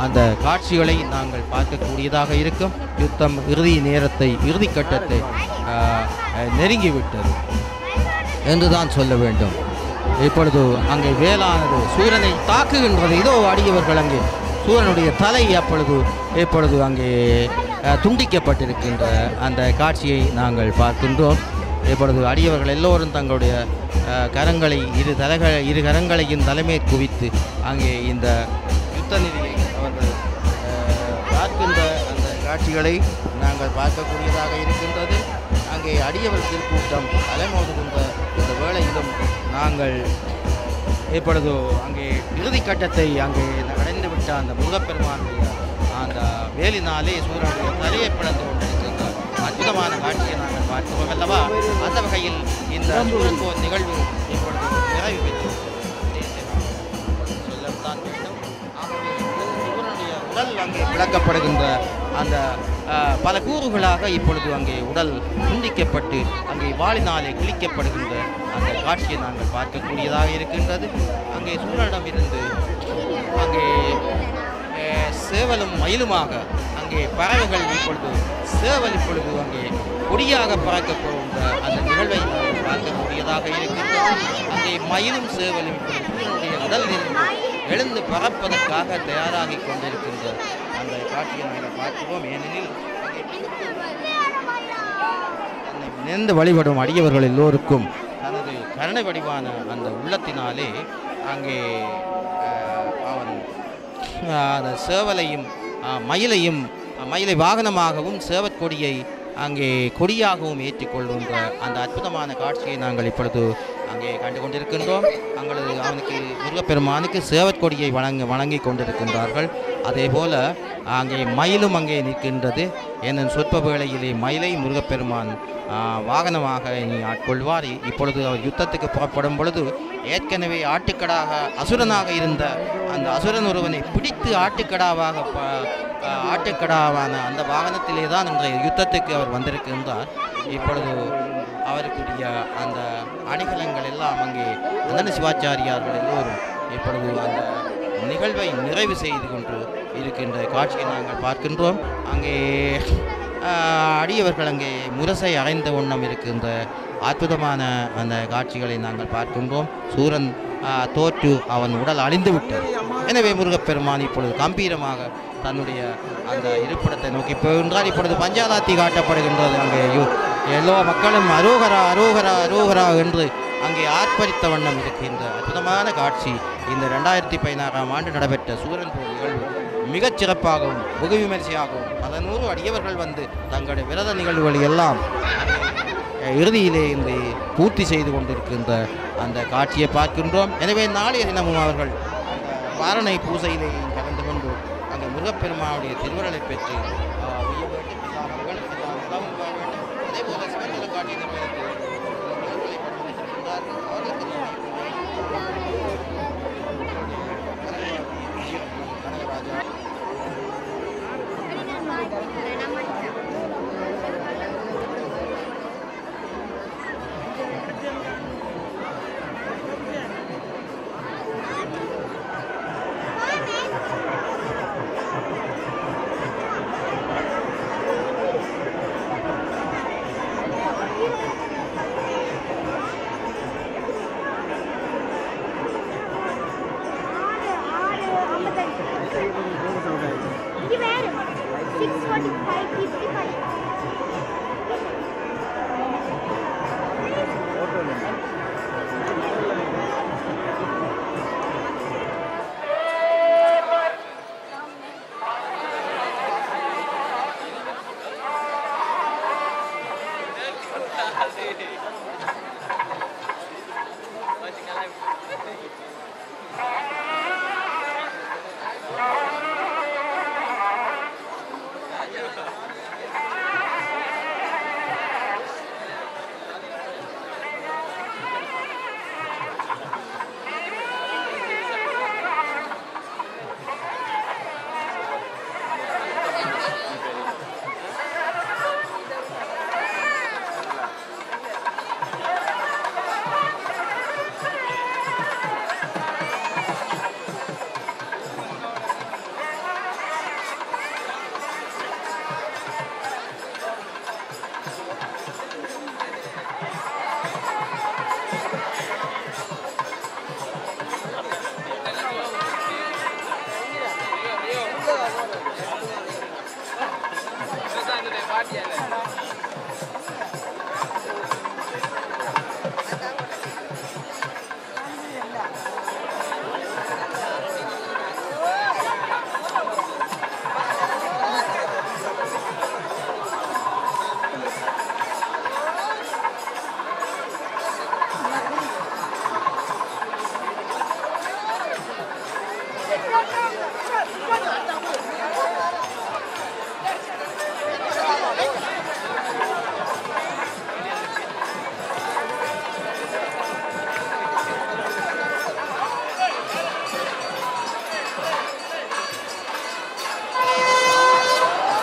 அந்த காட்சிகளை நாங்கள் பார்க்கக்கூடியதாக இருக்கும். யுத்தம் இறுதி கட்டத்தை நெருங்கிவிட்டது என்றுதான் சொல்ல வேண்டும். இப்பொழுது அங்கே வேளானது சூரனை தாக்குகின்றது. இதோ அடியவர்கள் அங்கே சூரனுடைய தலை இப்பொழுது அங்கே துண்டிக்கப்பட்டிருக்கின்ற அந்த காட்சியை நாங்கள் பார்க்கின்றோம். இப்பொழுது அடியவர்கள் எல்லோரும் தங்களுடைய கரங்களை இரு கரங்களையும் தலைமை குவித்து அங்கே இந்த யுத்த நிதியை அவர்கள் பார்க்கின்ற அந்த காட்சிகளை நாங்கள் பார்க்கக்கூடியதாக இருக்கின்றது. அங்கே அடியவர் திருக்கூட்டம் அலைமோதுகின்ற இந்த வேளையிலும் நாங்கள் இப்பொழுது அங்கே இறுதி கட்டத்தை அங்கே அடைந்துவிட்ட அந்த முருகப்பெருமானுடைய அந்த வேலினாலே சூரனுடைய தலையை பிளந்து கொண்டிருக்கின்ற அற்புதமான காட்சியை நாங்கள் பார்க்கிறோம் அல்லவா. அந்த வகையில் இந்த சூரன் போர் நிகழ்வு இப்பொழுது நிறைவு பெற்று உடல் அங்கே விளக்கப்படுகின்ற அந்த பல கூறுகளாக இப்பொழுது அங்கே உடல் துண்டிக்கப்பட்டு அங்கே வாளினாலே கிழிக்கப்படுகின்ற அந்த காட்சியை நாங்கள் பார்க்கக்கூடியதாக இருக்கின்றது. அங்கே சூரனிடமிருந்து அங்கே சேவலும் மயிலுமாக அங்கே பறவைகள் இப்பொழுது சேவல் இப்பொழுது அங்கே கொடியாக பறக்கப் போகின்ற அந்த நிகழ்வை நாங்கள் பார்க்கக்கூடியதாக இருக்கின்றது. அங்கே மயிலும் சேவலும் சூரனுடைய உடலிலிருந்து எழுந்து பறப்பதற்காக தயாராகி கொண்டிருக்கின்ற அந்த காட்சியை நாங்கள் பார்க்கிறோம். ஏனெனில் தன்னை நினைந்து வழிபடும் அடியவர்கள் எல்லோருக்கும் தனது கருணை வடிவான அந்த உள்ளத்தினாலே அங்கே அவன் அந்த சேவலையும் மயிலை வாகனமாகவும் சேவற்கொடியை அங்கே கொடியாகவும் ஏற்றிக்கொள்கின்ற அந்த அற்புதமான காட்சியை நாங்கள் இப்பொழுது அங்கே கண்டு கொண்டிருக்கின்றோம். அவனுக்கு முருகப்பெருமானுக்கு சேவற்கொடியை வணங்கி கொண்டிருக்கின்றார்கள். அதே போல அங்கே மயிலும் அங்கே நிற்கின்றது. என்னும் சொற்ப வேளையிலே மயிலை முருகப்பெருமான் வாகனமாக இனி ஆட்கொள்வார். இப்பொழுது அவர் யுத்தத்துக்கு புறப்படும் பொழுது ஏற்கனவே ஆட்டுக்கடாக அசுரனாக இருந்த அந்த அசுரன் ஒருவனை பிடித்து ஆட்டுக்கடாவான அந்த வாகனத்திலே தான் இன்றைய யுத்தத்துக்கு அவர் வந்திருக்கின்றார். இப்பொழுது அவருக்குரிய அந்த அணிகலங்கள் எல்லாம் அங்கே அந்தன சிவாச்சாரியார்கள் எல்லோரும் இப்பொழுது அந்த நிகழ்வை நிறைவு செய்து கொண்டு இருக்கின்ற காட்சியை நாங்கள் பார்க்கின்றோம். அங்கே அடியவர்கள் அங்கே முரசை அறைந்த வண்ணம் இருக்கின்ற அற்புதமான அந்த காட்சிகளை நாங்கள் பார்க்கின்றோம். சூரன் தோற்று அவன் உடல் அழிந்து விட்டது. எனவே முருகப்பெருமான் இப்பொழுது கம்பீரமாக தன்னுடைய அந்த இருப்பிடத்தை நோக்கி போகின்றார். இப்பொழுது பஞ்சாலாத்தி காட்டப்படுகின்றது. அங்கே எல்லா மக்களும் அரோகரா அரோகரா அரோகரா என்று அங்கே ஆர்ப்பரித்த வண்ணம் இருக்கின்ற அற்புதமான காட்சி இந்த 2016ஆம் ஆண்டு நடைபெற்ற சூரன் போர் நிகழ்வு மிகச் சிறப்பாகவும் வெகு விமரிசையாகவும் 100 அடியவர்கள் வந்து தங்களுடைய விரத நிகழ்வுகளை எல்லாம் இறுதியிலே இந்த பூர்த்தி செய்து கொண்டிருக்கின்ற அந்த காட்சியை பார்க்கின்றோம். எனவே நாளைய தினமும் அவர்கள் வாரணை பூசையிலே கலந்து கொண்டு அங்கே முருகப்பெருமானுடைய திருவருளை பெற்று அதே போல சிவநல காட்சியை Party